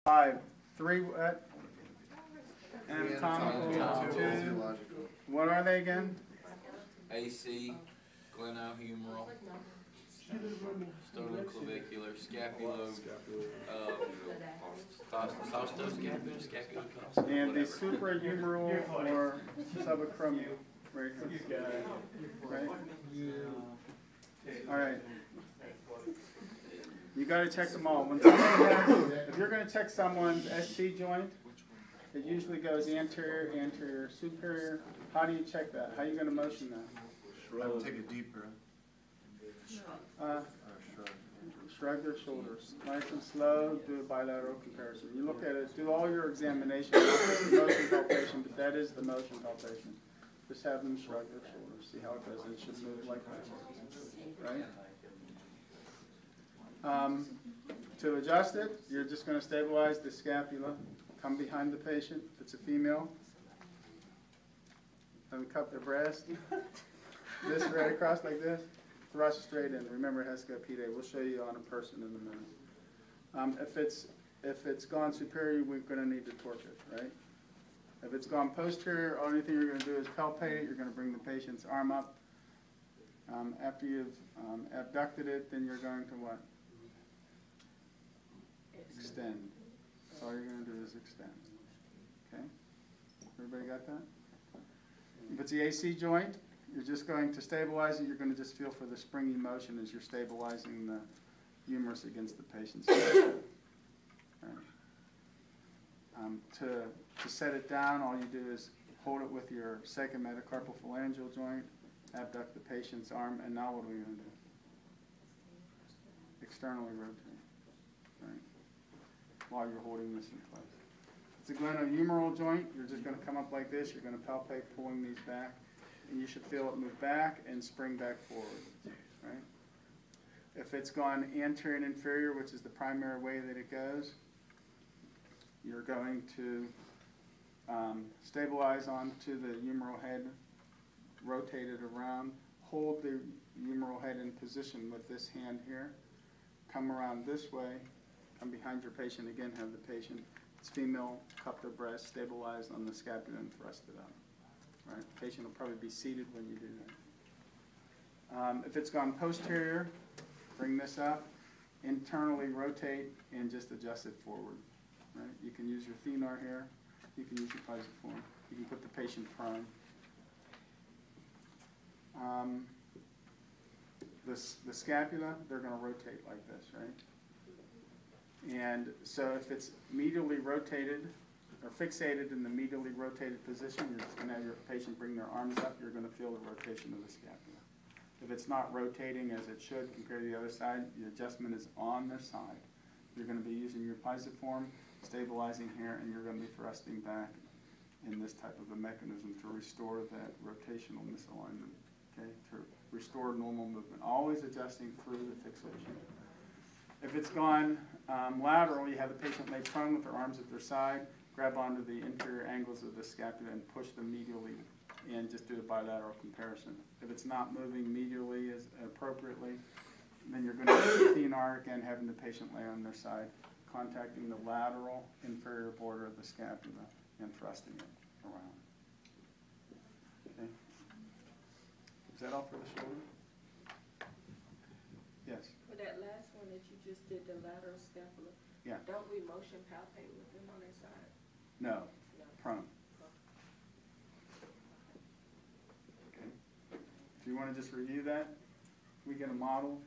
5, 3 what? Anatomical, 2. What are they again? AC, glenohumeral, sternoclavicular, scapulo, scapulocosta, And the suprahumeral or subacromial, right here. Right? All right. You got to check them all. When someone has, if you're going to check someone's SC joint, it usually goes anterior, anterior, superior. How do you check that? How are you going to motion that? I would take a deep breath. Shrug their shoulders. Nice and slow, do a bilateral comparison. You look at it, do all your examinations, not just the motion palpation, but that is the motion palpation. Just have them shrug their shoulders, see how it goes. It should move like that, right? To adjust it, you're just going to stabilize the scapula, come behind the patient. If it's a female, let them cup their breast. This right across like this. Thrust straight in. Remember, it has to go pede. We'll show you on a person in a minute. If it's gone superior, we're going to need to torque it, right? If it's gone posterior, only thing you're going to do is palpate it. You're going to bring the patient's arm up. After you've abducted it, then you're going to what? Extend. That's all you're going to do is extend. Okay? Everybody got that? If it's the AC joint, you're just going to stabilize it. You're going to just feel for the springy motion as you're stabilizing the humerus against the patient's chest. Right. To set it down, all you do is hold it with your second metacarpal phalangeal joint, abduct the patient's arm, and now what are we going to do? Externally rotate, right? While you're holding this in place. It's a glenohumeral joint. You're just going to come up like this. You're going to palpate, pulling these back. And you should feel it move back and spring back forward, right? If it's gone anterior and inferior, which is the primary way that it goes, you're going to stabilize onto the humeral head, rotate it around, hold the humeral head in position with this hand here, come around this way, come behind your patient again, have the patient, it's female, cup their breast, stabilize on the scapula and thrust it up. Right. The patient will probably be seated when you do that. If it's gone posterior, bring this up, internally rotate, and just adjust it forward. Right. You can use your thenar here. You can use your pisiform. You can put the patient prone. The scapula, they're going to rotate like this, right? And so if it's medially rotated, or fixated in the medially rotated position, you're just going to have your patient bring their arms up. You're going to feel the rotation of the scapula. If it's not rotating as it should compared to the other side, the adjustment is on this side. You're going to be using your pisiform, stabilizing here, and you're going to be thrusting back in this type of a mechanism to restore that rotational misalignment, okay, to restore normal movement. Always adjusting through the fixation. If it's gone lateral, you have the patient lay prone with their arms at their side, grab onto the inferior angles of the scapula and push them medially and just do a bilateral comparison. If it's not moving medially as appropriately, then you're going to do the thenar again, having the patient lay on their side, contacting the lateral inferior border of the scapula and thrusting it around. Okay. Is that all for the shoulder? Yes. For that last one that you just did, the lateral scapula, yeah. Don't we motion palpate with them on their side? No, prone. Okay. If you want to just review that, we get a model.